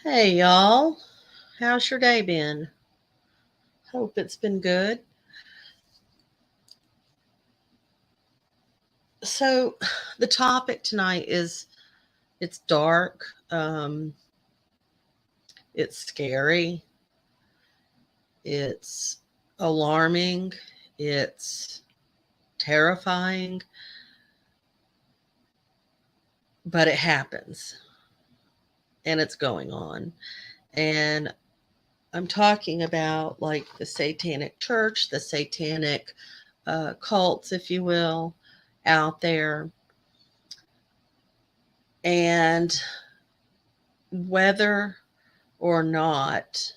Hey y'all, how's your day been? Hope it's been good. So, the topic tonight is it's dark, it's scary, it's alarming, it's terrifying, but it happens and it's going on. And I'm talking about like the Satanic church, the Satanic cults, if you will, out there. And whether or not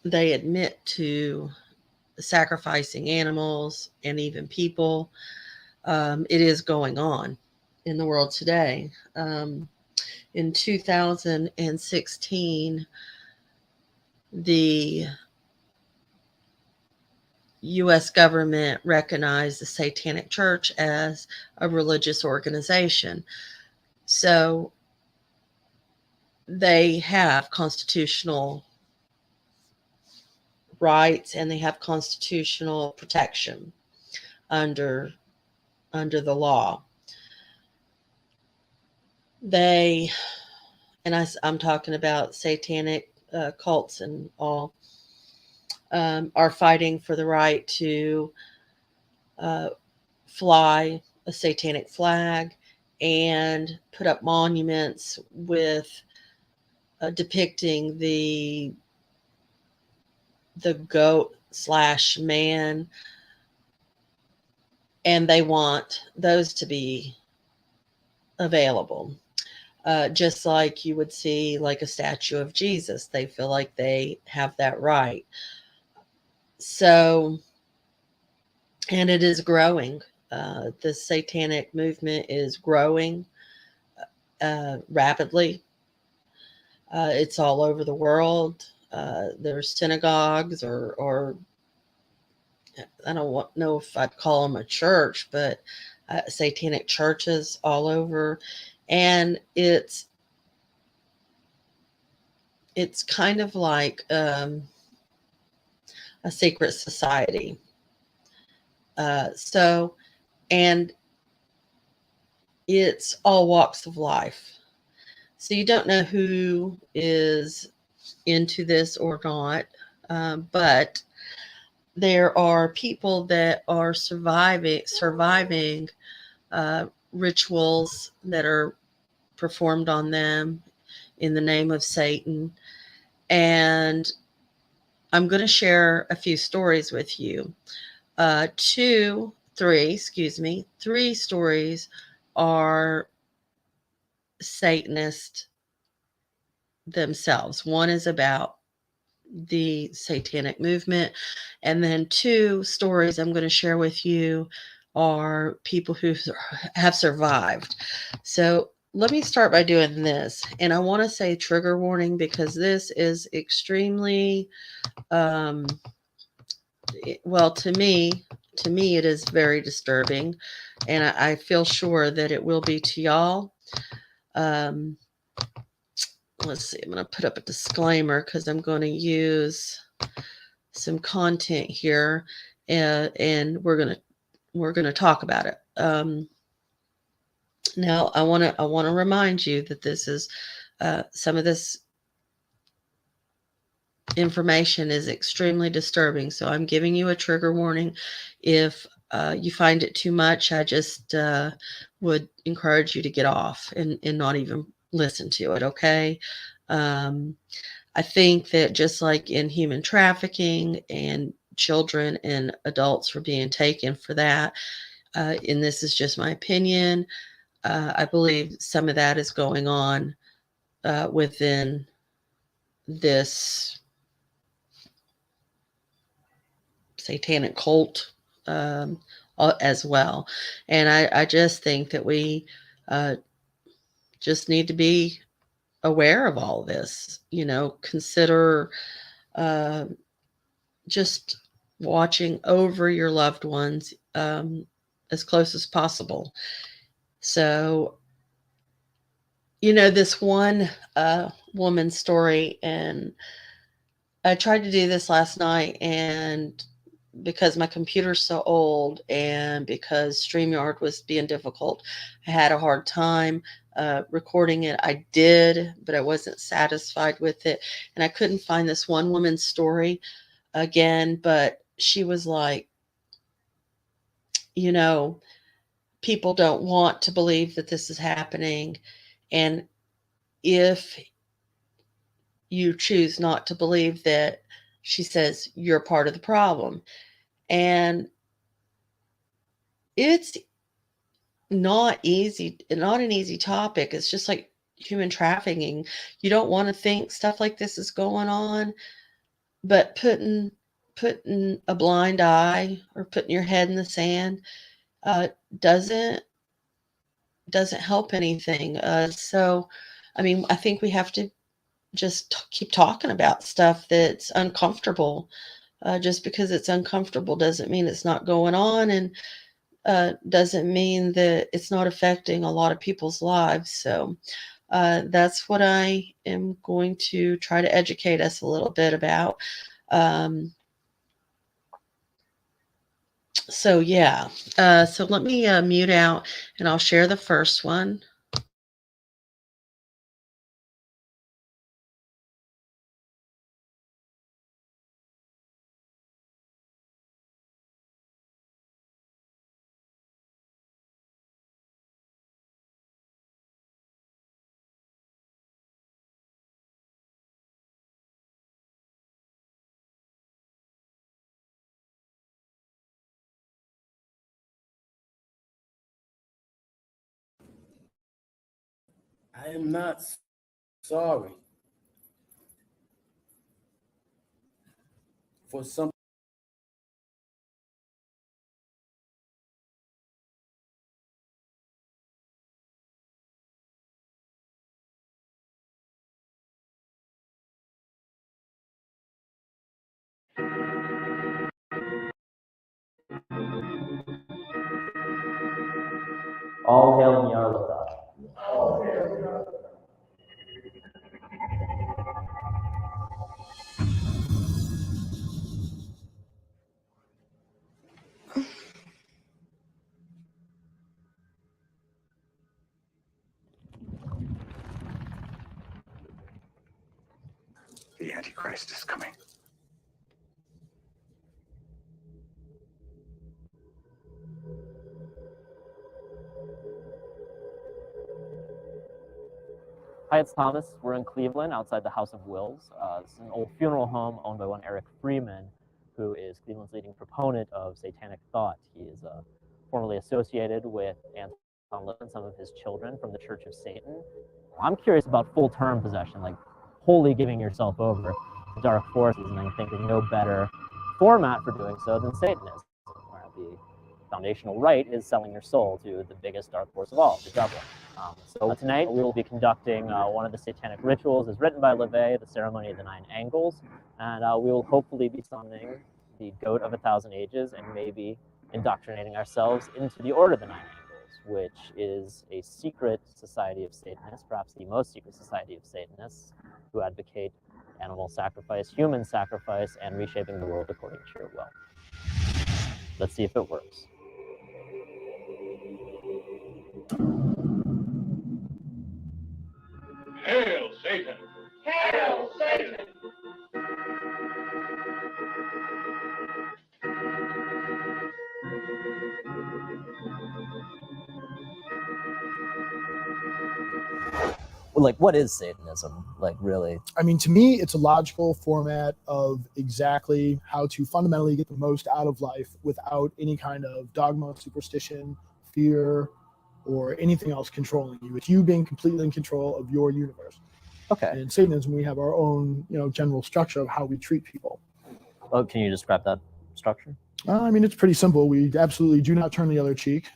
they admit to sacrificing animals and even people, it is going on in the world today. In 2016, the U.S. government recognized the Satanic Church as a religious organization. So they have constitutional rights and they have constitutional protection under the law. They, and I'm talking about satanic cults and all, are fighting for the right to uh, fly a satanic flag and put up monuments with depicting the goat slash man, and they want those to be available. Just like you would see like a statue of Jesus, they feel like they have that right. So, and it is growing. The satanic movement is growing rapidly. It's all over the world. There's synagogues or I don't know if I'd call them a church, but satanic churches all over, and it's kind of like a secret society. So, and it's all walks of life. So you don't know who is into this or not, but there are people that are surviving rituals that are performed on them in the name of Satan. And I'm going to share a few stories with you. Three stories are Satanist themselves. One is about the satanic movement, and then two stories I'm going to share with you are people who have survived. So let me start by doing this, and I want to say trigger warning because this is extremely um, well, to me it is very disturbing, and I feel sure that it will be to y'all. um, let's see, I'm going to put up a disclaimer because I'm going to use some content here, and we're gonna talk about it. Now I want to remind you that this is some of this information is extremely disturbing, so I'm giving you a trigger warning. If you find it too much, I just would encourage you to get off and not even listen to it. Okay. um, I think that just like in human trafficking and children and adults were being taken for that, and this is just my opinion, I believe some of that is going on within this satanic cult as well. And I just think that we uh, just need to be aware of all this, consider uh, just watching over your loved ones as close as possible. So this one woman's story, and I tried to do this last night, and because my computer's so old and because StreamYard was being difficult, I had a hard time recording it. I did, but I wasn't satisfied with it. And I couldn't find this one woman's story again, but she was like, you know, people don't want to believe that this is happening. And if you choose not to believe that, she says, you're part of the problem. And it's not an easy topic. It's just like human trafficking. You don't want to think stuff like this is going on, but putting a blind eye or putting your head in the sand uh, doesn't doesn't help anything. So, I mean, I think we have to just keep talking about stuff that's uncomfortable. Just because it's uncomfortable doesn't mean it's not going on, and doesn't mean that it's not affecting a lot of people's lives. So that's what I am going to try to educate us a little bit about. Um, so yeah, so let me mute out, and I'll share the first one. I am not sorry for some. All hail Nyarlathotep. The Antichrist is coming. Hi, it's Thomas. We're in Cleveland outside the House of Wills. It's an old funeral home owned by one Eric Freeman, who is Cleveland's leading proponent of satanic thought. He is formerly associated with Anton LaVey and some of his children from the Church of Satan. I'm curious about full-term possession, like wholly giving yourself over to dark forces, and I think there's no better format for doing so than Satanism, where the foundational right is selling your soul to the biggest dark force of all, the devil. So tonight we will be conducting one of the satanic rituals as written by LaVey, the ceremony of the 9 angles, and we will hopefully be summoning the goat of 1,000 ages and maybe indoctrinating ourselves into the order of the 9 angles, which is a secret society of Satanists, perhaps the most secret society of Satanists, who advocate animal sacrifice, human sacrifice, and reshaping the world according to your will. Let's see if it works. Hail Satan! Hail Satan! Like, what is Satanism? Like, really? I mean, to me, it's a logical format of exactly how to fundamentally get the most out of life without any kind of dogma, superstition, fear, or anything else controlling you. It's you being completely in control of your universe. Okay. And in Satanism, we have our own, general structure of how we treat people. Well, can you describe that structure? I mean, it's pretty simple. We absolutely do not turn the other cheek.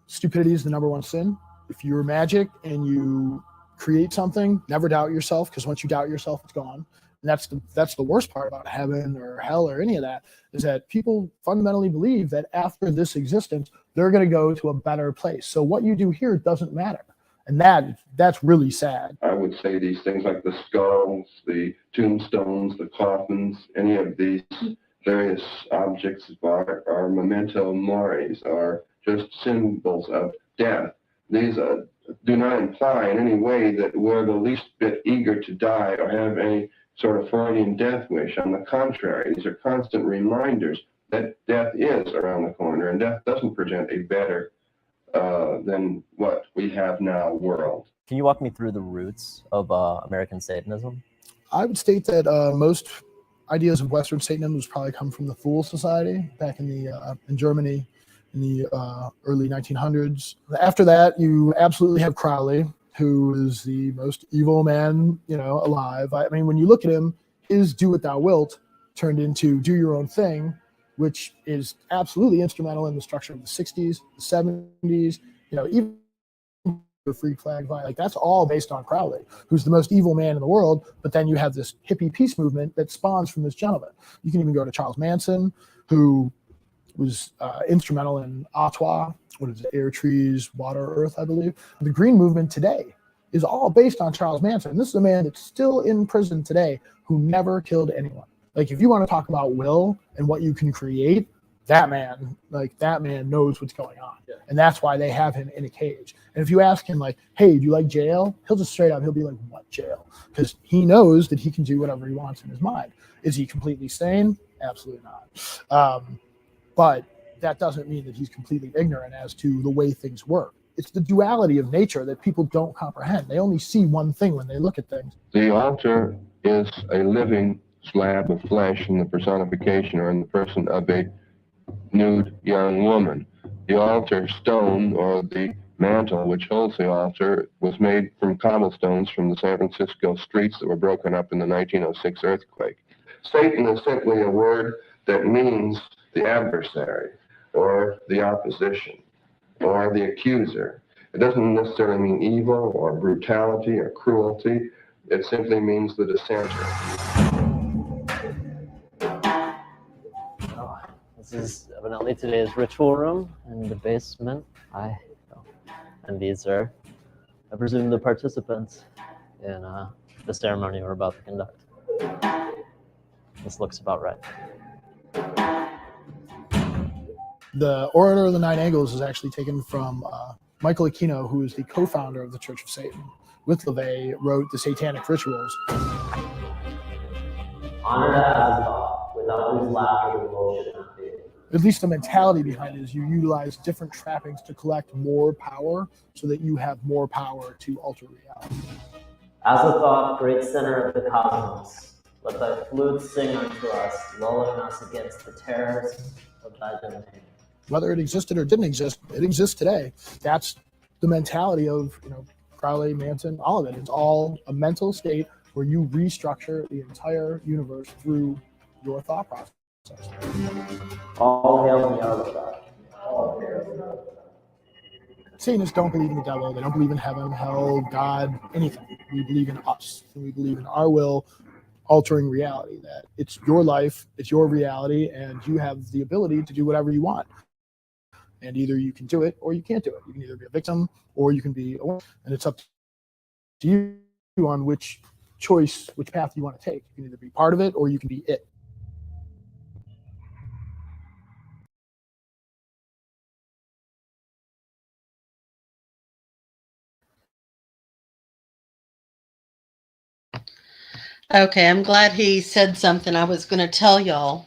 Stupidity is the number one sin. If you're magic and you create something, never doubt yourself, because once you doubt yourself, it's gone. And that's the worst part about heaven or hell or any of that, is that people fundamentally believe that after this existence, they're going to go to a better place. So what you do here doesn't matter. And that's really sad. I would say these things like the skulls, the tombstones, the coffins, any of these various objects of art are memento moris, are just symbols of death. These do not imply in any way that we're the least bit eager to die or have any sort of Freudian death wish. On the contrary, these are constant reminders that death is around the corner, and death doesn't present a better than what we have now world. Can you walk me through the roots of American Satanism? I would state that most ideas of Western Satanism was probably come from the Fool Society back in Germany in the early 1900s. After that, you absolutely have Crowley, who is the most evil man, alive. I mean, when you look at him, his "do what thou wilt" turned into "do your own thing," which is absolutely instrumental in the structure of the 60s, the 70s, even the Freak Flag, like that's all based on Crowley, who's the most evil man in the world. But then you have this hippie peace movement that spawns from this gentleman. You can even go to Charles Manson, who was instrumental in Ottawa, what is it, Air, Trees, Water, Earth, I believe. The Green Movement today is all based on Charles Manson. This is a man that's still in prison today who never killed anyone. Like, if you want to talk about will and what you can create, that man knows what's going on. Yeah. And that's why they have him in a cage. And if you ask him, like, hey, do you like jail? He'll just straight up, he'll be like, what jail? Because he knows that he can do whatever he wants in his mind. Is he completely sane? Absolutely not. But that doesn't mean that he's completely ignorant as to the way things work. It's the duality of nature that people don't comprehend. They only see one thing when they look at things. The altar is a living slab of flesh in the personification or in the person of a nude young woman. The altar stone, or the mantle which holds the altar, was made from cobblestones from the San Francisco streets that were broken up in the 1906 earthquake. Satan is simply a word that means the adversary, or the opposition, or the accuser. It doesn't necessarily mean evil or brutality or cruelty. It simply means the dissenter. Oh, this is evidently today's ritual room in the basement. And these are, I presume, the participants in the ceremony we're about to conduct. This looks about right. The Orator of the Nine Angles is actually taken from Michael Aquino, who is the co-founder of the Church of Satan. With LaVey, wrote the Satanic Rituals. Honor that as a God, without whose laughter the world should not be. At least the mentality behind it is you utilize different trappings to collect more power so that you have more power to alter reality. As a thought, great center of the cosmos, let thy flute sing unto us, lulling us against the terrors of thy domain. Whether it existed or didn't exist, it exists today. That's the mentality of Crowley, Manson, all of it. It's all a mental state where you restructure the entire universe through your thought process. All hail the artifact. All hail the artifact. Satanists don't believe in the devil. They don't believe in heaven, hell, God, anything. We believe in us. And we believe in our will altering reality, that it's your life, it's your reality, and you have the ability to do whatever you want. And either you can do it or you can't do it. You can either be a victim or you can be, and it's up to you on which path you want to take. You can either be part of it or you can be it. Okay, I'm glad he said something. I was going to tell y'all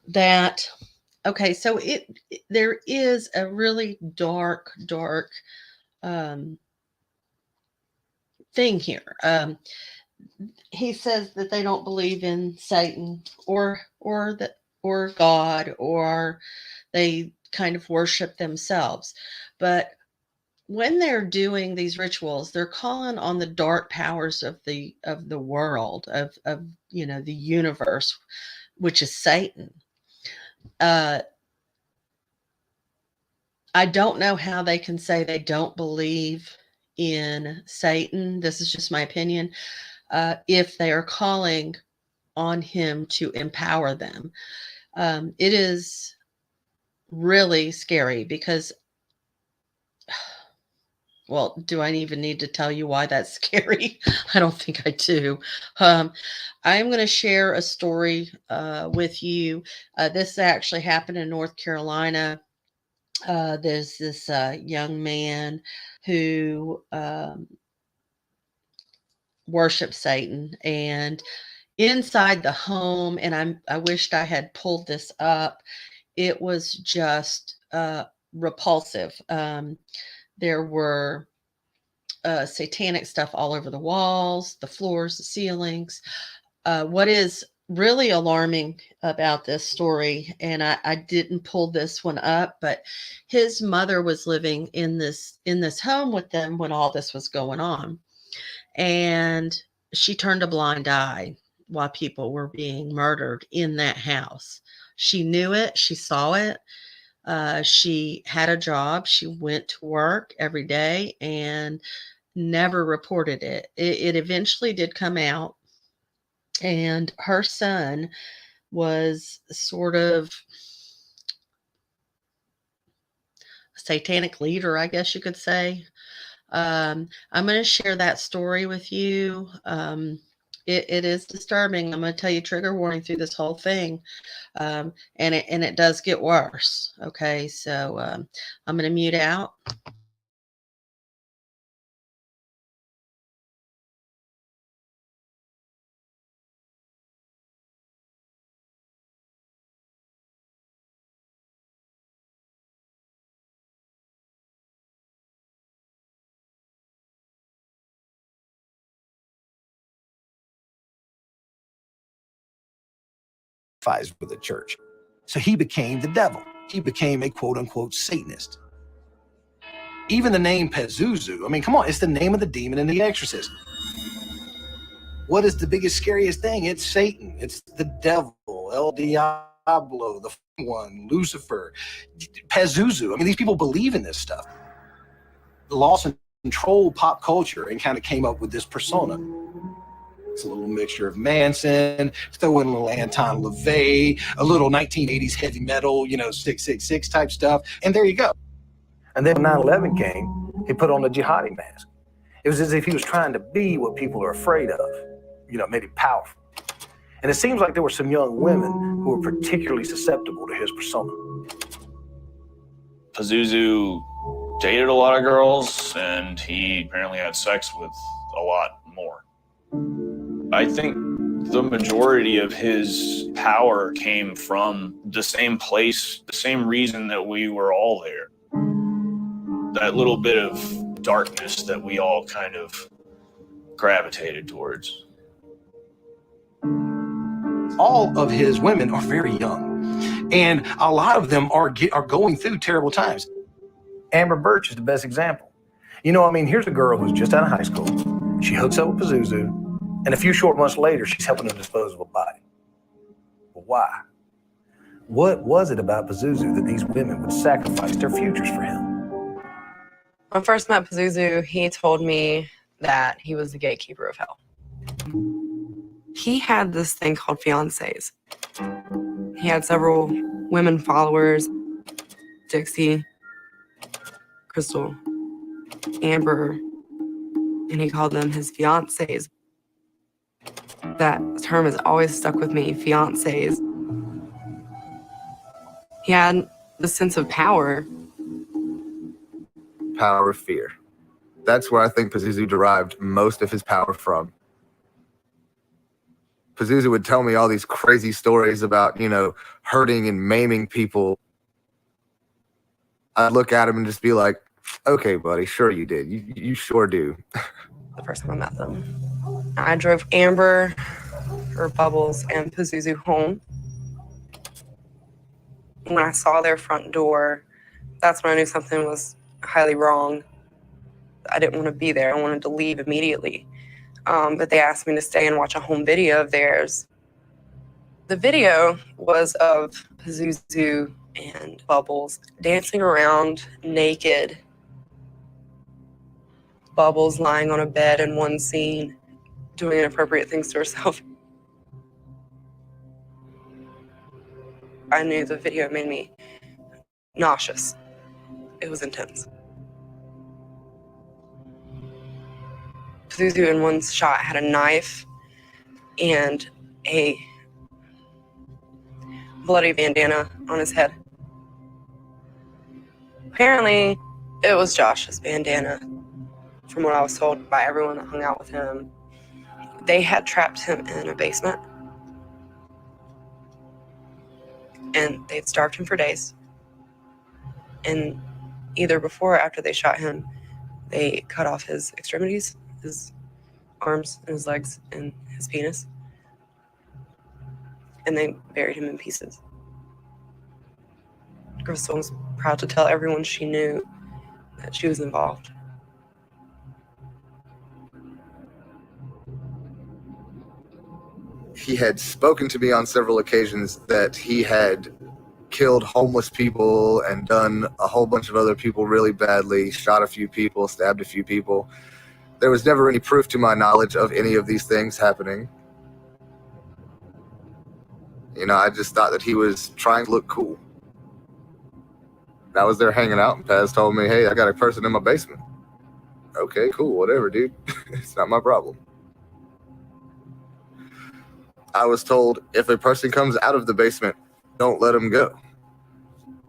that. Okay, so there is a really dark thing here. He says that they don't believe in Satan or God, or they kind of worship themselves. But when they're doing these rituals, they're calling on the dark powers of the world, of the universe, which is Satan. I don't know how they can say they don't believe in Satan. This is just my opinion. If they are calling on him to empower them, it is really scary because Well, do I even need to tell you why that's scary? I don't think I do. Um, I am going to share a story with you. This actually happened in North Carolina. There's this young man who worships Satan, and inside the home, and I wished I had pulled this up. It was just repulsive. There were satanic stuff all over the walls, the floors, the ceilings. What is really alarming about this story, and I didn't pull this one up, but his mother was living in this home with them when all this was going on, and she turned a blind eye while people were being murdered in that house. She knew it. She saw it. She had a job. She went to work every day and never reported it. It eventually did come out, and her son was sort of a satanic leader, I guess you could say. I'm going to share that story with you. It is disturbing. I'm going to tell you trigger warning through this whole thing. And it does get worse. Okay. So, I'm going to mute out. with the church. So he became the devil. He became a quote unquote Satanist. Even the name Pazuzu, I mean, come on, it's the name of the demon in The Exorcist. What is the biggest, scariest thing? It's Satan. It's the devil, El Diablo, the one, Lucifer, Pazuzu. I mean, these people believe in this stuff. Lost control pop culture and kind of came up with this persona. It's a little mixture of Manson, throw in a little Anton LaVey, a little 1980s heavy metal, 666 type stuff, and there you go. And then when 9/11 came, he put on the jihadi mask. It was as if he was trying to be what people are afraid of, maybe powerful. And it seems like there were some young women who were particularly susceptible to his persona. Pazuzu dated a lot of girls, and he apparently had sex with a lot more. I think the majority of his power came from the same place, the same reason that we were all there. That little bit of darkness that we all kind of gravitated towards. All of his women are very young, and a lot of them are going through terrible times. Amber Birch is the best example. Here's a girl who's just out of high school. She hooks up with Pazuzu, and a few short months later, she's helping him dispose of a body. But why? What was it about Pazuzu that these women would sacrifice their futures for him? When I first met Pazuzu, he told me that he was the gatekeeper of hell. He had this thing called fiancés. He had several women followers: Dixie, Crystal, Amber, and he called them his fiancés. That term has always stuck with me, fiancés. He had the sense of power. Power of fear. That's where I think Pazuzu derived most of his power from. Pazuzu would tell me all these crazy stories about, hurting and maiming people. I'd look at him and just be like, okay, buddy, sure you did. You sure do. The first time I met them, I drove Amber, or Bubbles, and Pazuzu home. When I saw their front door, that's when I knew something was highly wrong. I didn't want to be there. I wanted to leave immediately. But they asked me to stay and watch a home video of theirs. The video was of Pazuzu and Bubbles dancing around naked. Bubbles lying on a bed in one scene, doing inappropriate things to herself. I knew the video made me nauseous. It was intense. Pazuzu in one shot had a knife and a bloody bandana on his head. Apparently, it was Josh's bandana, from what I was told by everyone that hung out with him. They had trapped him in a basement, and they'd starved him for days. And either before or after they shot him, they cut off his extremities, his arms and his legs and his penis, and they buried him in pieces. Crystal was proud to tell everyone she knew that she was involved. He had spoken to me on several occasions that he had killed homeless people and done a whole bunch of other people really badly, shot a few people, stabbed a few people. There was never any proof to my knowledge of any of these things happening. You know, I just thought that he was trying to look cool. I was there hanging out, and Paz told me, hey, I got a person in my basement. Okay, cool, whatever, dude. It's not my problem. I was told, if a person comes out of the basement, don't let them go.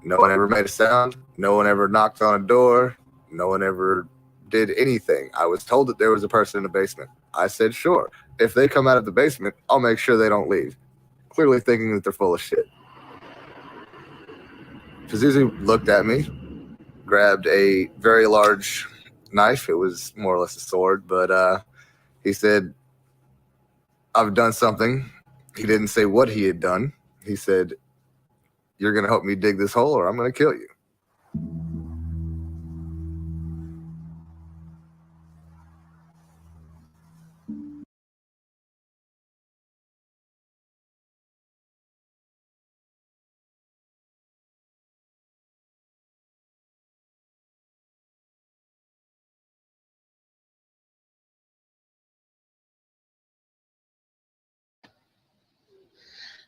No one ever made a sound. No one ever knocked on a door. No one ever did anything. I was told that there was a person in the basement. I said, sure. If they come out of the basement, I'll make sure they don't leave. Clearly thinking that they're full of shit. Pazuzu looked at me, grabbed a very large knife. It was more or less a sword, but he said, I've done something. He didn't say what he had done. He said, you're going to help me dig this hole or I'm going to kill you.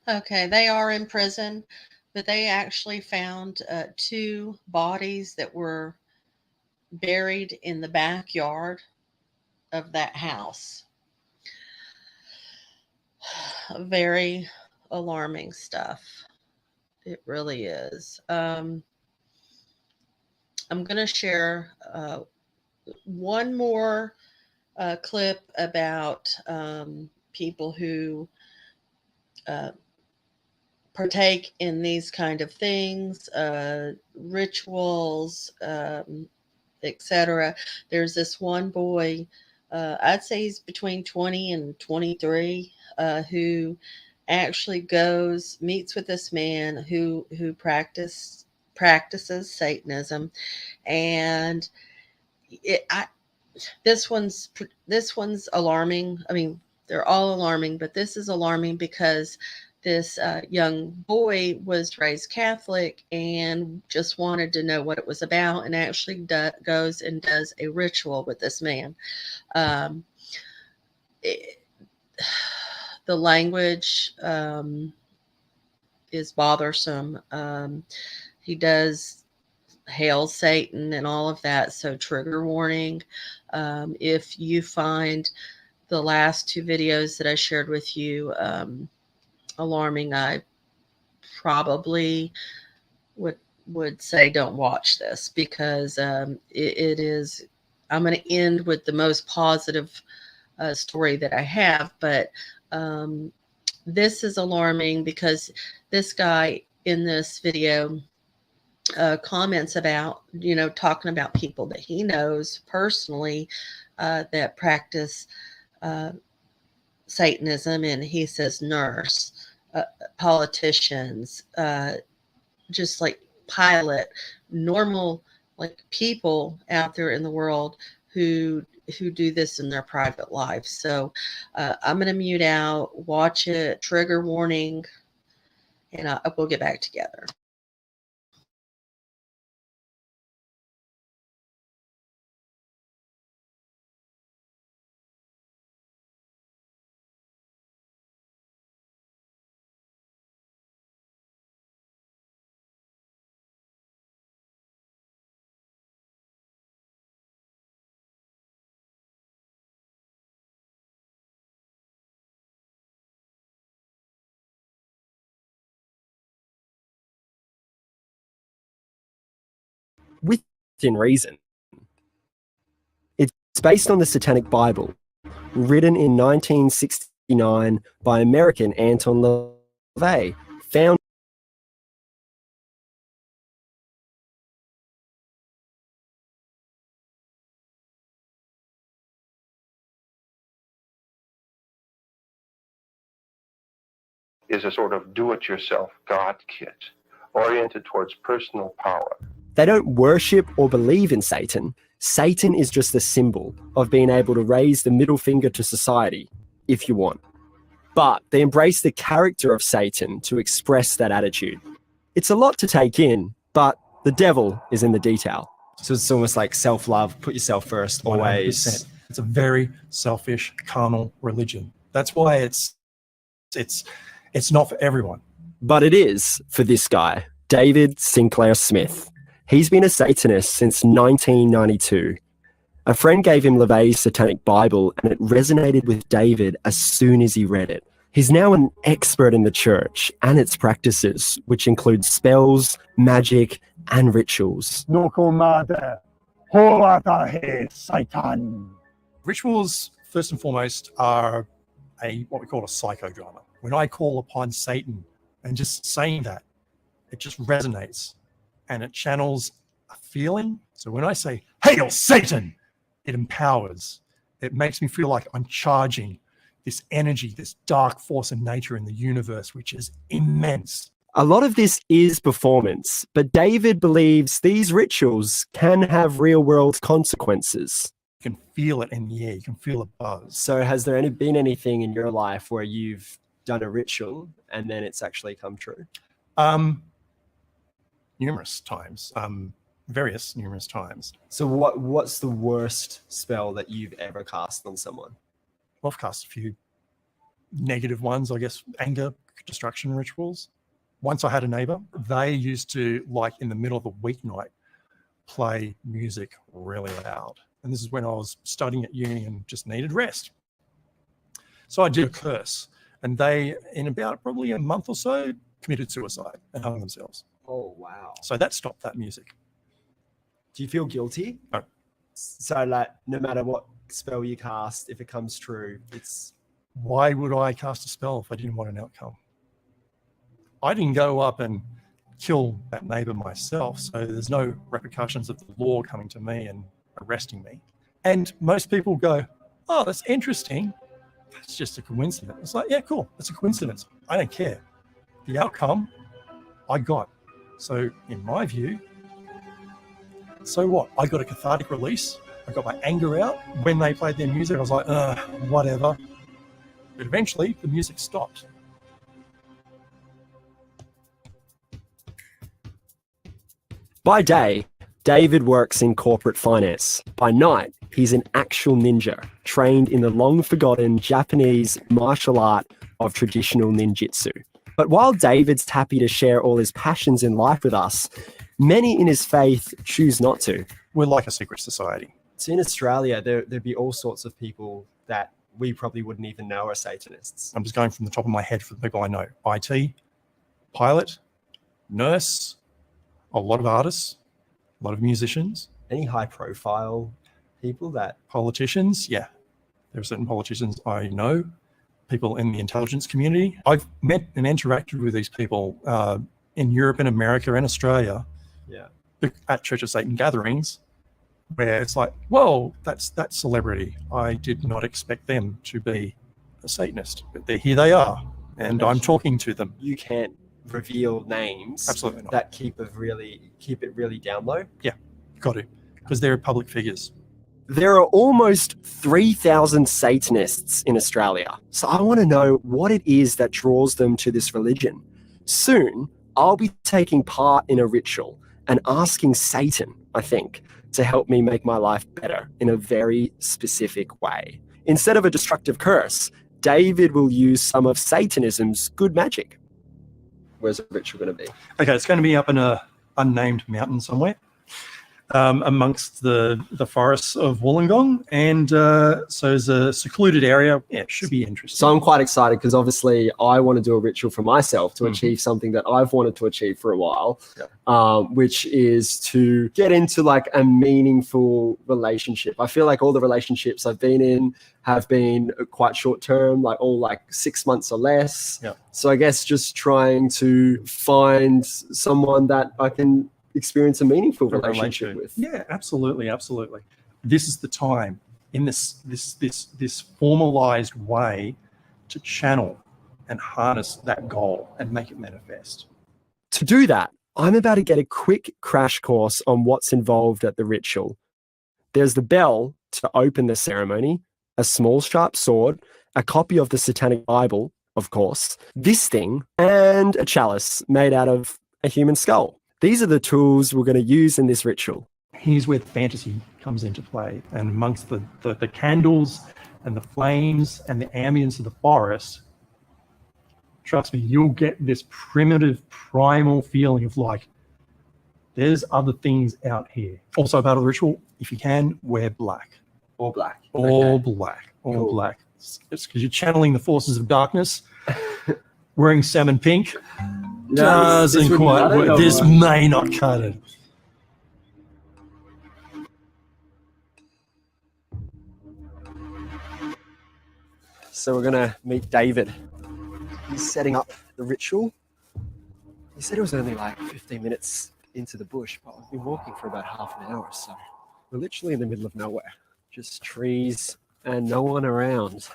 Okay, they are in prison, but they actually found 2 bodies that were buried in the backyard of that house. Very alarming stuff. It really is. I'm going to share one more clip about people who partake in these kind of things, rituals, etc. There's this one boy, I'd say he's between 20 and 23, who actually meets with this man who practices Satanism, and this one's alarming. I mean, they're all alarming, but this is alarming because this young boy was raised Catholic and just wanted to know what it was about, and actually goes and does a ritual with this man. The language is bothersome. He does hail Satan and all of that, so trigger warning. If you find the last 2 videos that I shared with you alarming, I probably would say don't watch this, because it is. I'm going to end with the most positive story that I have, but this is alarming because this guy in this video comments about, talking about people that he knows personally that practice Satanism, and he says nurse, politicians, just like pilot, normal like people out there in the world who do this in their private life. So I'm going to mute out, watch it, trigger warning, and we'll get back together. within reason. It's based on the Satanic Bible, written in 1969 by American Anton LaVey, found is a sort of do-it-yourself God kit oriented towards personal power. They don't worship or believe in Satan. Satan is just a symbol of being able to raise the middle finger to society, if you want. But they embrace the character of Satan to express that attitude. It's a lot to take in, but the devil is in the detail. So it's almost like self-love, put yourself first, always. 100%. It's a very selfish, carnal religion. That's why it's not for everyone. But it is for this guy, David Sinclair Smith. He's been a Satanist since 1992. A friend gave him LaVey's Satanic Bible, and it resonated with David as soon as he read it. He's now an expert in the church and its practices, which include spells, magic, and rituals. Rituals, first and foremost, are what we call a psychodrama. When I call upon Satan and just saying that, it just resonates and it channels a feeling. So when I say, "Hail Satan," it empowers. It makes me feel like I'm charging this energy, this dark force in nature in the universe, which is immense. A lot of this is performance, but David believes these rituals can have real-world consequences. You can feel it in the air. You can feel a buzz. So has there been anything in your life where you've done a ritual and then it's actually come true? Numerous times. Numerous times. So what's the worst spell that you've ever cast on someone? Well, I've cast a few negative ones, I guess, anger, destruction rituals. Once I had a neighbor, they used to, like in the middle of a weeknight, play music really loud. And this is when I was studying at uni and just needed rest. So I did a curse, and they, in about probably a month or so, committed suicide and hung themselves. Oh, wow. So that stopped that music. Do you feel guilty? No. So like, no matter what spell you cast, if it comes true, it's... Why would I cast a spell if I didn't want an outcome? I didn't go up and kill that neighbor myself, so there's no repercussions of the law coming to me and arresting me. And most people go, "Oh, that's interesting. That's just a coincidence." It's like, yeah, cool. It's a coincidence. I don't care. The outcome, I got. So in my view, so what? I got a cathartic release. I got my anger out. When they played their music, I was like, whatever. But eventually, the music stopped. By day, David works in corporate finance. By night, he's an actual ninja, trained in the long-forgotten Japanese martial art of traditional ninjutsu. But while David's happy to share all his passions in life with us, many in his faith choose not to. We're like a secret society. So in Australia, there'd be all sorts of people that we probably wouldn't even know are Satanists. I'm just going from the top of my head for the people I know. IT, pilot, nurse, a lot of artists, a lot of musicians. Any high-profile people that... Politicians, yeah. There are certain politicians I know, people in the intelligence community. I've met and interacted with these people in Europe and America and Australia at Church of Satan gatherings, where it's like, whoa, that's that celebrity. I did not expect them to be a Satanist, but here they are, and I'm talking to them. You can't reveal names. Absolutely not. That keep it really down low. Yeah, got to, because they're public figures. There are almost 3,000 Satanists in Australia, so I want to know what it is that draws them to this religion. Soon, I'll be taking part in a ritual and asking Satan, I think, to help me make my life better in a very specific way. Instead of a destructive curse, David will use some of Satanism's good magic. Where's the ritual going to be? Okay, it's going to be up in a unnamed mountain somewhere. amongst the forests of Wollongong, and so it's a secluded area. Yeah, it should be interesting. So I'm quite excited because obviously I want to do a ritual for myself to achieve something that I've wanted to achieve for a while, which is to get into like a meaningful relationship. I feel like all the relationships I've been in have been quite short term, like all like 6 months or less. Yeah. So I guess just trying to find someone that I can experience a meaningful relationship with. Yeah, absolutely. This is the time in this formalized way to channel and harness that goal and make it manifest. To do that, I'm about to get a quick crash course on what's involved at the ritual. There's the bell to open the ceremony, a small sharp sword, a copy of the Satanic Bible, of course, this thing, and a chalice made out of a human skull. These are the tools we're going to use in this ritual. Here's where the fantasy comes into play. And amongst the candles and the flames and the ambience of the forest, trust me, you'll get this primitive, primal feeling of like, there's other things out here. Also about the ritual, if you can, wear black. All black. All black. All black. It's because you're channeling the forces of darkness. Wearing salmon pink doesn't quite work. This may not cut it. So we're going to meet David. He's setting up the ritual. He said it was only like 15 minutes into the bush, but we've been walking for about half an hour, so we're literally in the middle of nowhere. Just trees and no one around.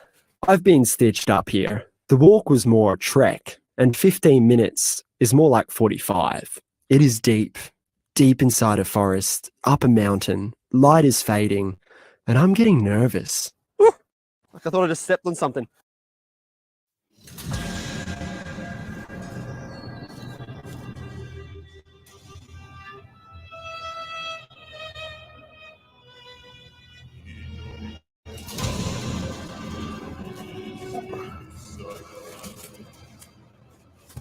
I've been stitched up here. The walk was more a trek, and 15 minutes is more like 45. It is deep inside a forest, up a mountain. Light is fading, and I'm getting nervous. Ooh, like I thought I just stepped on something.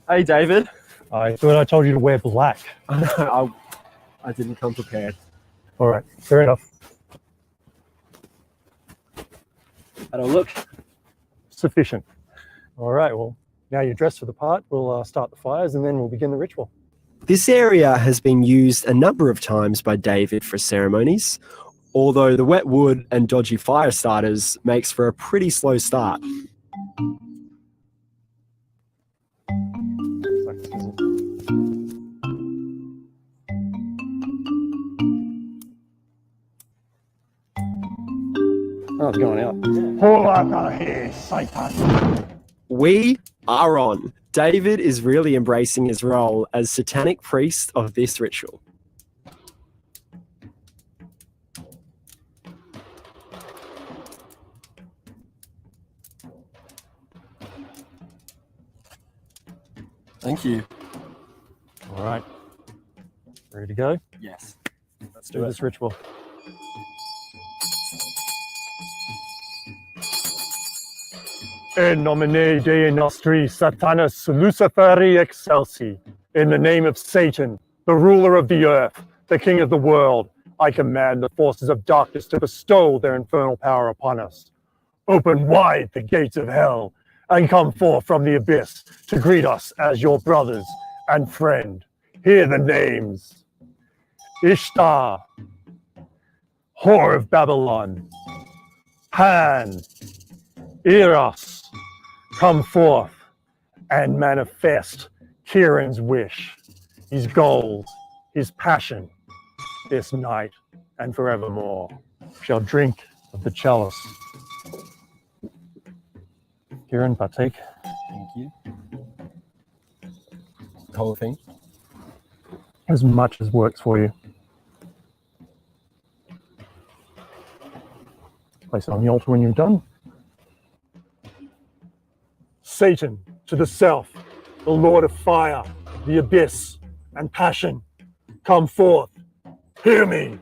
Hey, David. I thought I told you to wear black. I didn't come prepared. All right, fair enough. That'll look Sufficient. All right, well, now you're dressed for the part. We'll start the fires and then we'll begin the ritual. This area has been used a number of times by David for ceremonies, although the wet wood and dodgy fire starters makes for a pretty slow start. Oh, it's going out. Satan. We are on. David is really embracing his role as Satanic priest of this ritual. Thank you. All right. Ready to go? Yes. Let's do this ritual. In nomine Dei nostri Satanus Luciferi excelsi, in the name of Satan, the ruler of the earth, the king of the world, I command the forces of darkness to bestow their infernal power upon us. Open wide the gates of hell and come forth from the abyss to greet us as your brothers and friend. Hear the names: Ishtar, whore of Babylon; Pan, Eros. Come forth and manifest Kieran's wish, his goals, his passion, this night and forevermore. Shall drink of the chalice. Kieran, partake. Thank you. The whole thing? As much as works for you. Place it on the altar when you're done. Satan, to the self, the Lord of fire, the abyss, and passion, come forth. Hear me.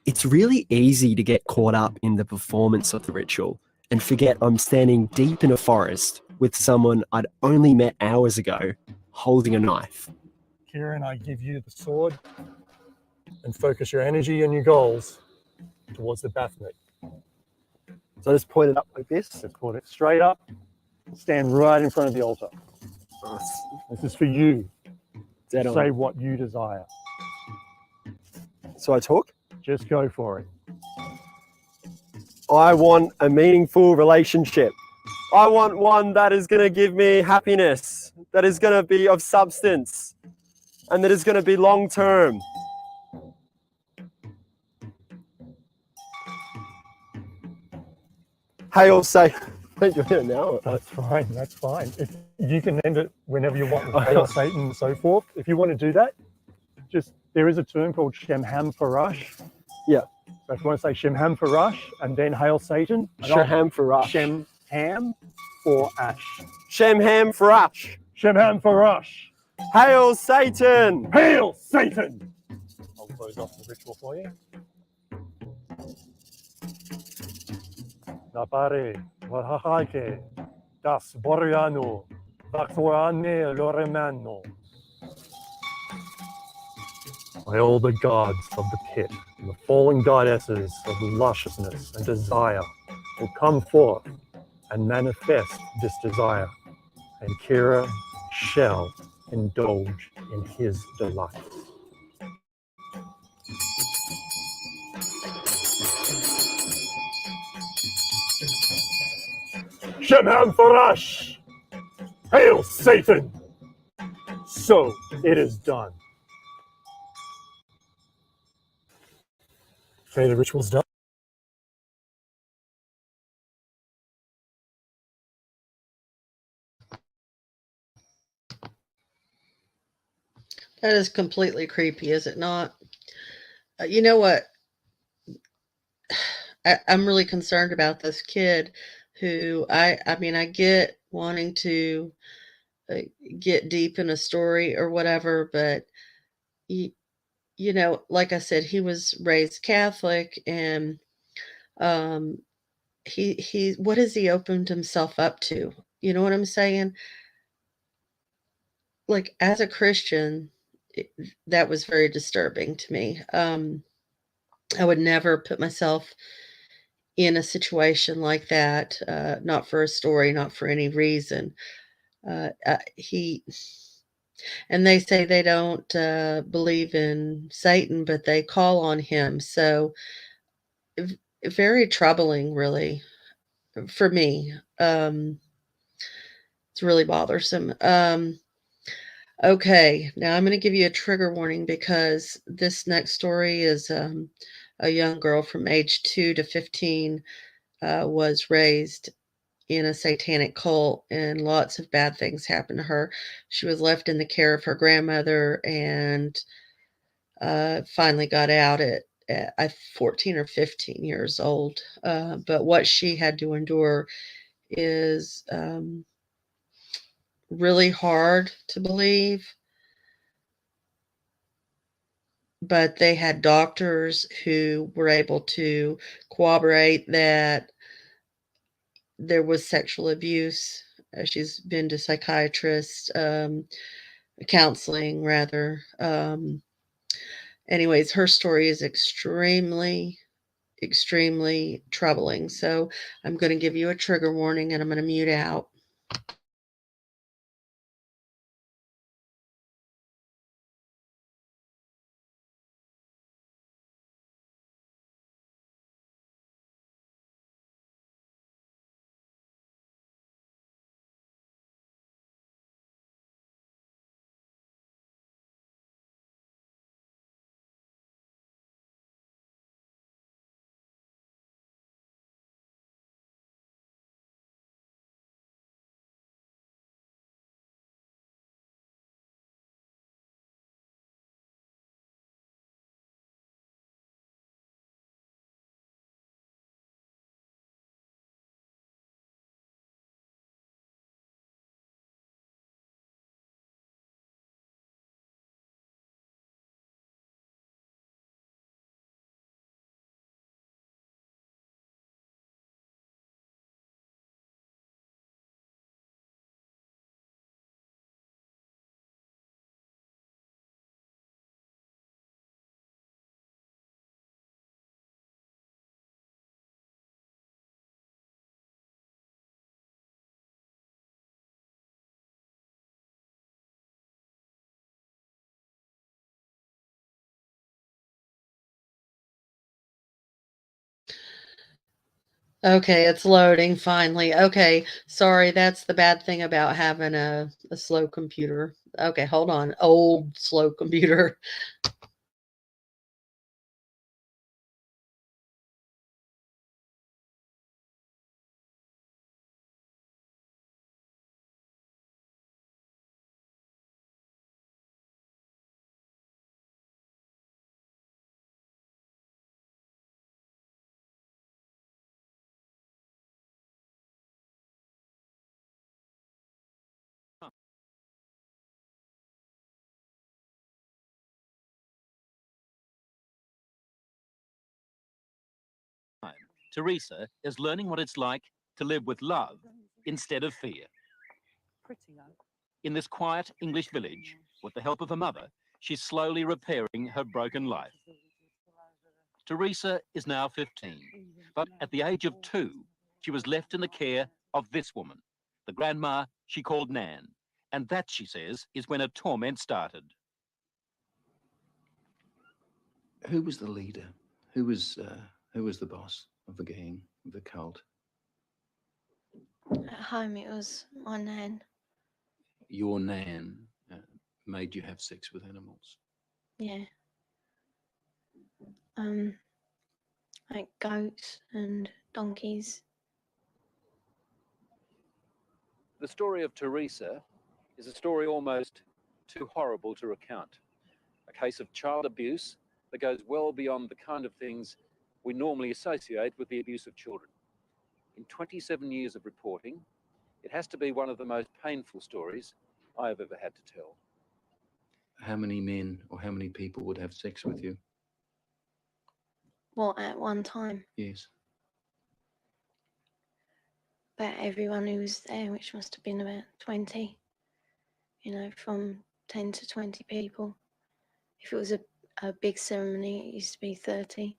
It's really easy to get caught up in the performance of the ritual and forget I'm standing deep in a forest with someone I'd only met hours ago holding a knife. Kieran, I give you the sword. and focus your energy and your goals towards the Baphomet. So I just point it up like this. Just put it straight up, stand right in front of the altar. This is for you. Dead Say on. what you desire. So I talk. Just go for it. I want a meaningful relationship. I want one that is going to give me happiness, that is going to be of substance, and that is going to be long term. Hail Satan. Wait, you're here now. That's fine. That's fine. If you can end it whenever you want with Hail Satan and so forth. If you want to do that, just there is a term called Shemham Farash. Yeah. So if you want to say Shemham Farash and then Hail Satan. Shemham Farash. Shemham or Ash. Shemham Farash. Shemham Farash. Hail Satan. Hail Satan. I'll close off the ritual for you. Napare, Wahahake, Das Boriano, Vakforane Loremano. By all the gods of the pit, and the fallen goddesses of lusciousness and desire will come forth and manifest this desire, and Kira shall indulge in his delight. Shemham Farash! Hail Satan! So it is done. Okay, the ritual's done. That is completely creepy, is it not? You know what? I'm really concerned about this kid who I mean, I get wanting to get deep in a story or whatever, but you know, like I said, he was raised Catholic, and um, he what has he opened himself up to? You know what I'm saying? Like, as a Christian, it, that was very disturbing to me. I would never put myself in a situation like that, not for a story, not for any reason. He and they say they don't believe in Satan, but they call on him. So very troubling, really, for me. It's really bothersome. Okay, now I'm going to give you a trigger warning because this next story is a young girl from age 2 to 15 was raised in a satanic cult, and lots of bad things happened to her. She was left in the care of her grandmother and finally got out at 14 or 15 years old. But what she had to endure is really hard to believe. But they had doctors who were able to corroborate that there was sexual abuse. She's been to psychiatrists, counseling rather. Anyways, her story is extremely, extremely troubling. So I'm going to give you a trigger warning and I'm going to mute out. Okay, it's loading finally. Okay, sorry, that's the bad thing about having a slow computer. Okay, hold on. Old slow computer. Teresa is learning what it's like to live with love instead of fear. In this quiet English village, with the help of her mother, she's slowly repairing her broken life. Teresa is now 15, but at the age of 2, she was left in the care of this woman, the grandma she called Nan. And that, she says, is when her torment started. Who was the leader? Who was the boss of the gang, of the cult? At home, it was my nan. Your Nan made you have sex with animals. Yeah. Like goats and donkeys. The story of Teresa is a story almost too horrible to recount. A case of child abuse that goes well beyond the kind of things we normally associate with the abuse of children. In 27 years of reporting, it has to be one of the most painful stories I have ever had to tell. How many men or how many people would have sex with you? What, at one time? Yes. About everyone who was there, which must have been about 20. You know, from 10 to 20 people. If it was a big ceremony, it used to be 30.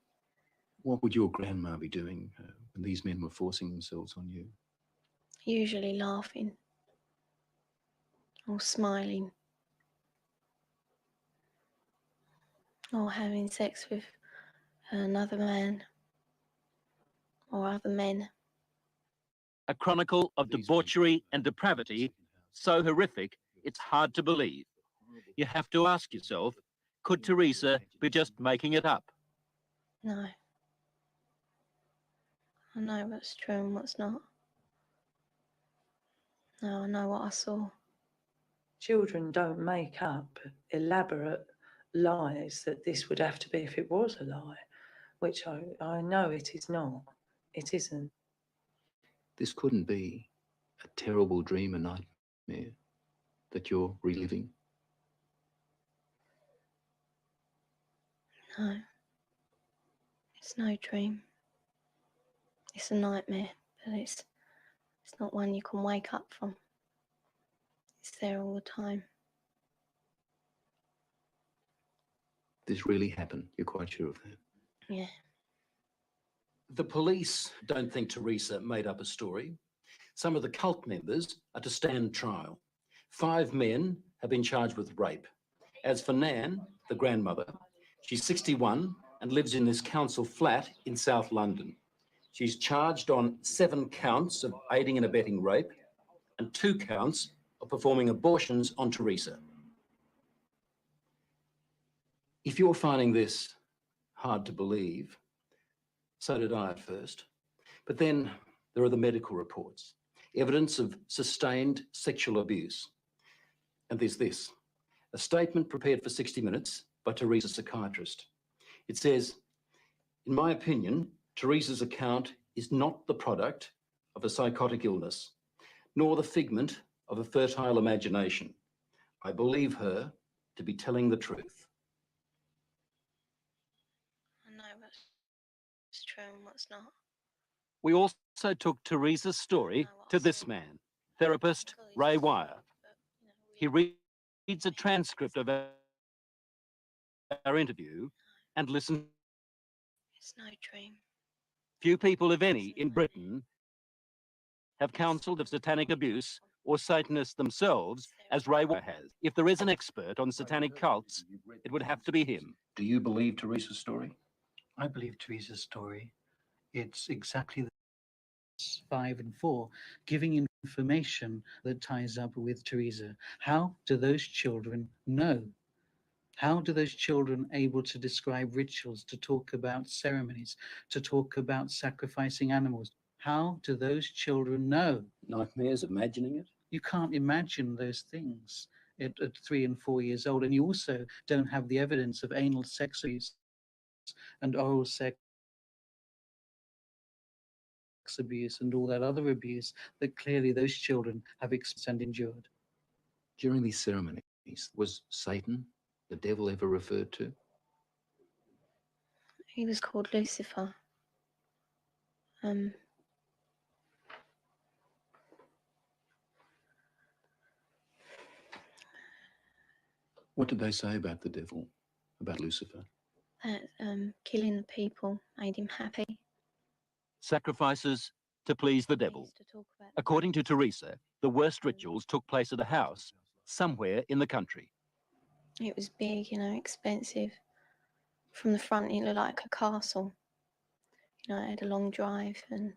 What would your grandma be doing when these men were forcing themselves on you? Usually laughing or smiling or having sex with another man or other men. A chronicle of debauchery and depravity so horrific it's hard to believe. You have to ask yourself, could Teresa be just making it up? No. I know what's true and what's not. No, I know what I saw. Children don't make up elaborate lies that this would have to be if it was a lie, which I know it is not. It isn't. This couldn't be a terrible dream, a nightmare that you're reliving. No. It's no dream. It's a nightmare, but it's not one you can wake up from. It's there all the time. This really happened. You're quite sure of that? Yeah. The police don't think Teresa made up a story. Some of the cult members are to stand trial. 5 men have been charged with rape. As for Nan, the grandmother, she's 61 and lives in this council flat in South London. She's charged on 7 counts of aiding and abetting rape and 2 counts of performing abortions on Teresa. If you're finding this hard to believe, so did I at first. But then there are the medical reports, evidence of sustained sexual abuse. And there's this, a statement prepared for 60 Minutes by Teresa's psychiatrist. It says, in my opinion, Teresa's account is not the product of a psychotic illness, nor the figment of a fertile imagination. I believe her to be telling the truth. I know what's true and what's not. We also took Teresa's story to this man, therapist Ray Wire. He reads a transcript of our interview and listens. It's no dream. Few people, if any, in Britain have counselled of satanic abuse or Satanists themselves as Ray Wire has. If there is an expert on satanic cults, it would have to be him. Do you believe Teresa's story? I believe Teresa's story. It's exactly 5 and 4, giving information that ties up with Teresa. How do those children know? How do those children able to describe rituals, to talk about ceremonies, to talk about sacrificing animals? How do those children know? Nightmares, imagining it? You can't imagine those things at 3 and 4 years old. And you also don't have the evidence of anal sex abuse and oral sex abuse and all that other abuse that clearly those children have experienced and endured. During these ceremonies, was Satan, the devil, ever referred to? He was called Lucifer. What did they say about the devil, about Lucifer? That killing the people made him happy. Sacrifices to please the devil. According to Teresa, the worst rituals took place at a house somewhere in the country. It was big, expensive. From the front, it looked like a castle. It had a long drive and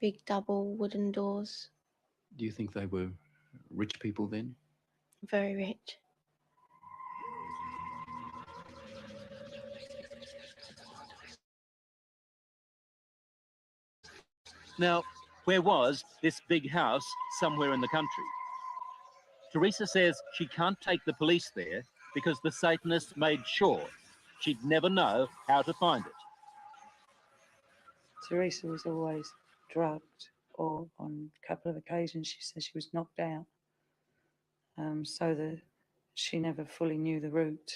big double wooden doors. Do you think they were rich people then? Very rich. Now, where was this big house somewhere in the country? Teresa says she can't take the police there because the Satanists made sure she'd never know how to find it. Teresa was always drugged, or on a couple of occasions she said she was knocked out, so that she never fully knew the route.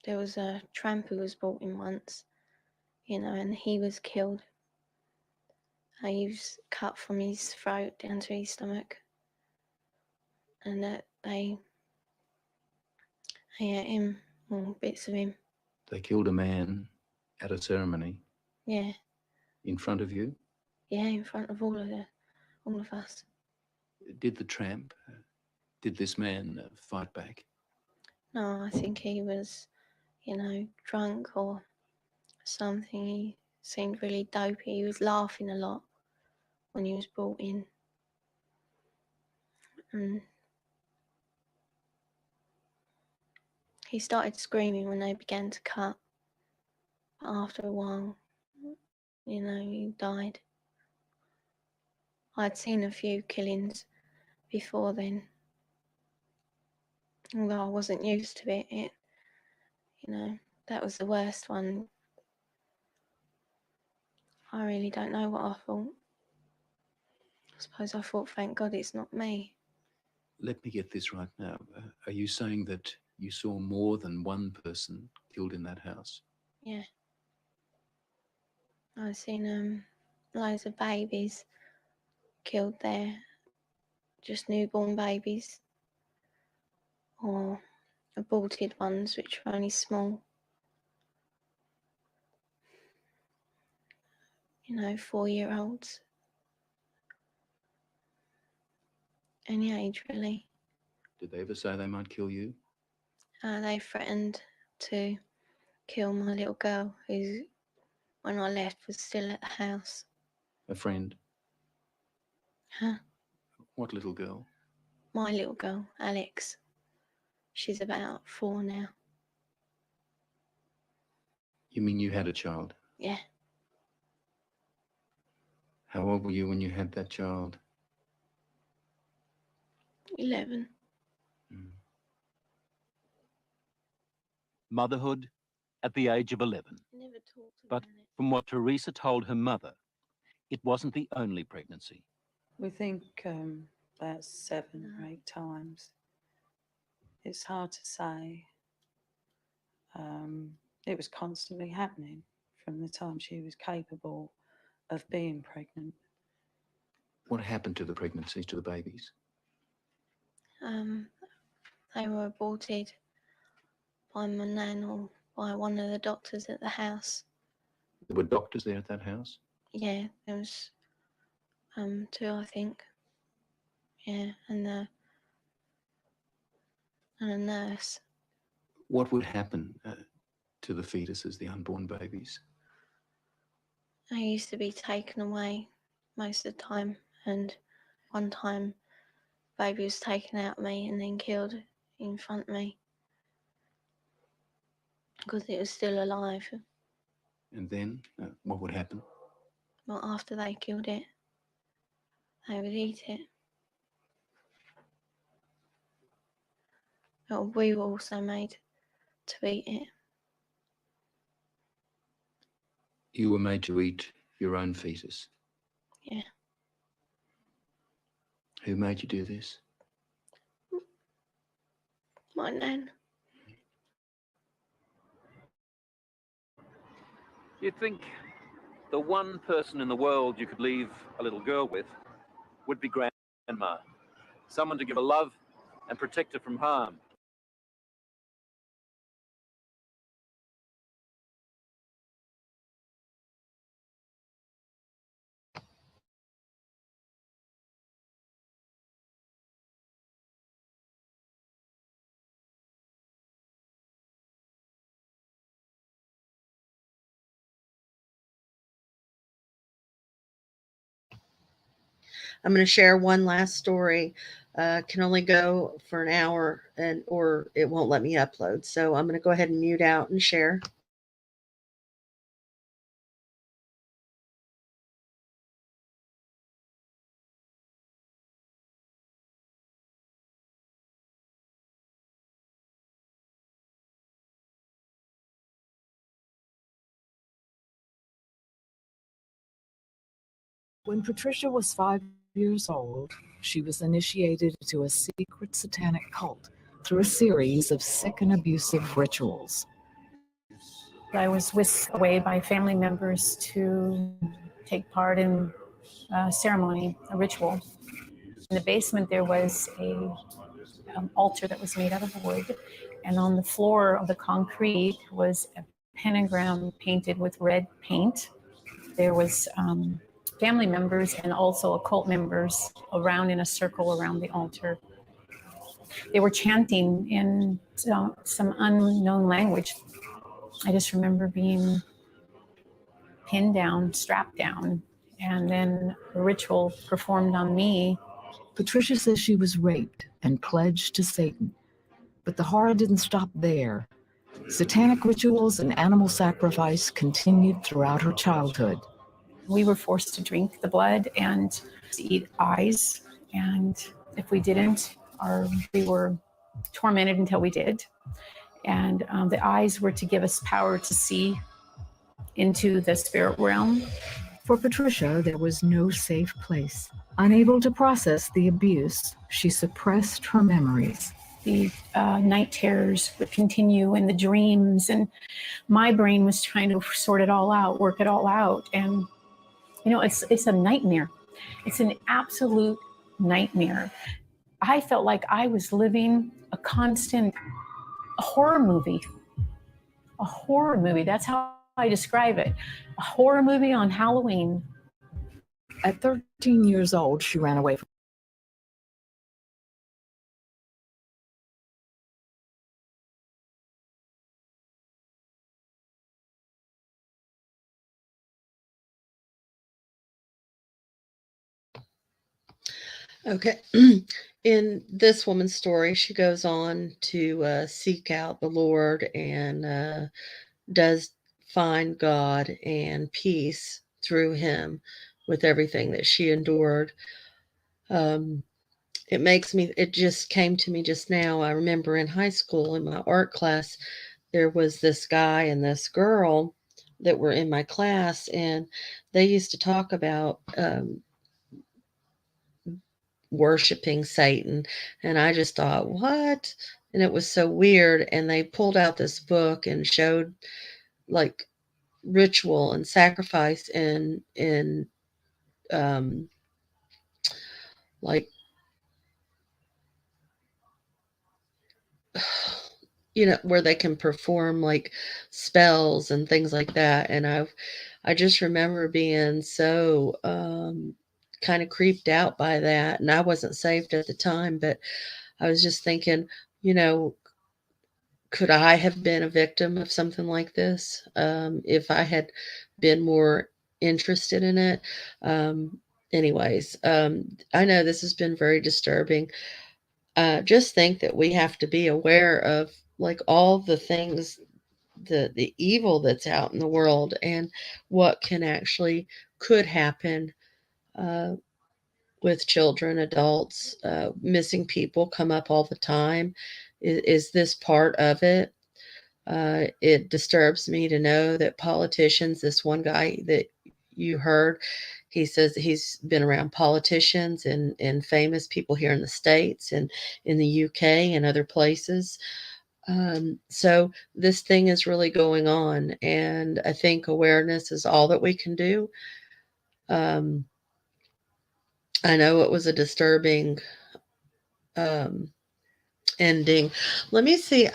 There was a tramp who was brought in once, and he was killed. He was cut from his throat down to his stomach, and that they ate him, or bits of him. They killed a man at a ceremony Yeah, in front of you? yeah, in front of all of us. Did the tramp, did this man fight back? No, I think he was, drunk or something. He seemed really dopey. He was laughing a lot when he was brought in. And he started screaming when they began to cut. But after a while, he died. I'd seen a few killings before then. Although I wasn't used to it, that was the worst one. I really don't know what I thought. I suppose I thought, thank God it's not me. Let me get this right now. Are you saying that you saw more than one person killed in that house? Yeah. I've seen loads of babies killed there. Just newborn babies. Or aborted ones, which were only small. 4-year-olds. Any age, really. Did they ever say they might kill you? They threatened to kill my little girl, who, when I left, was still at the house. A friend? Huh? What little girl? My little girl, Alex. She's about 4 now. You mean you had a child? Yeah. How old were you when you had that child? 11. Motherhood at the age of 11. Never talked But from what Teresa told her mother, it wasn't the only pregnancy. We think about 7 or 8 times. It's hard to say. It was constantly happening from the time she was capable of being pregnant. What happened to the pregnancies, to the babies? They were aborted by my nan or by one of the doctors at the house. There were doctors there at that house? Yeah, there was 2, I think. Yeah, and a nurse. What would happen to the fetuses, the unborn babies? They used to be taken away most of the time. And one time, baby was taken out of me and then killed in front of me because it was still alive. And then what would happen? Well, after they killed it, they would eat it. But we were also made to eat it. You were made to eat your own fetus. Yeah. Who made you do this? My nan. You'd think the one person in the world you could leave a little girl with would be grandma. Someone to give her love and protect her from harm. I'm going to share one last story. Can only go for an hour, or it won't let me upload. So I'm going to go ahead and mute out and share. When Patricia was 5 years old, she was initiated into a secret satanic cult through a series of sick and abusive rituals. I was whisked away by family members to take part in a ceremony, a ritual. In the basement, there was a altar that was made out of wood, and on the floor of the concrete was a pentagram painted with red paint. There was family members and also occult members around in a circle around the altar. They were chanting in some unknown language. I just remember being pinned down, strapped down, and then a ritual performed on me. Patricia says she was raped and pledged to Satan, but the horror didn't stop there. Satanic rituals and animal sacrifice continued throughout her childhood. We were forced to drink the blood and to eat eyes, and if we didn't, we were tormented until we did. And the eyes were to give us power to see into the spirit realm. For Patricia, there was no safe place. Unable to process the abuse, she suppressed her memories. The night terrors would continue and the dreams, and my brain was trying to sort it all out, work it all out. And, you know, it's a nightmare. It's an absolute nightmare. I felt like I was living a constant horror movie. A horror movie, that's how I describe it. A horror movie on Halloween. At 13 years old, she ran away from Okay. In this woman's story, she goes on to seek out the Lord and does find God and peace through him with everything that she endured. It just came to me just now. I remember in high school in my art class, there was this guy and this girl that were in my class, and they used to talk about worshiping Satan. And I just thought, what? And it was so weird. And they pulled out this book and showed like ritual and sacrifice and like you know, where they can perform like spells and things like that. And I just remember being so kind of creeped out by that. And I wasn't saved at the time, but I was just thinking, you know, could I have been a victim of something like this if I had been more interested in it? anyways, I know this has been very disturbing. Just think that we have to be aware of like all the things, the evil that's out in the world, and what can actually could happen uh, with children, adults, missing people come up all the time. Is this part of it? It disturbs me to know that politicians, this one guy that you heard, he says he's been around politicians and famous people here in the States and in the UK and other places. So this thing is really going on, and I think awareness is all that we can do. Um, I know it was a disturbing um, ending. Let me see.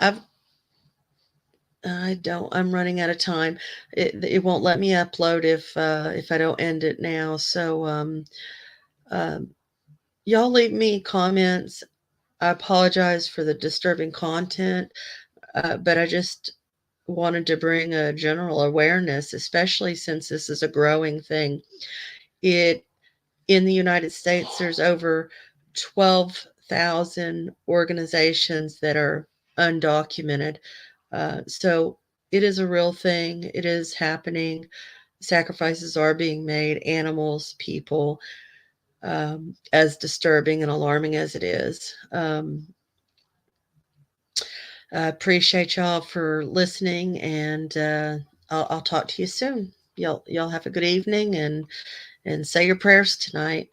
I'm running out of time. It won't let me upload if I don't end it now. So um, y'all leave me comments. I apologize for the disturbing content, but I just wanted to bring a general awareness, especially since this is a growing thing. It In the United States, there's over 12,000 organizations that are undocumented. So it is a real thing. It is happening. Sacrifices are being made, animals, people, as disturbing and alarming as it is. I appreciate y'all for listening, and I'll talk to you soon. Y'all have a good evening, and say your prayers tonight.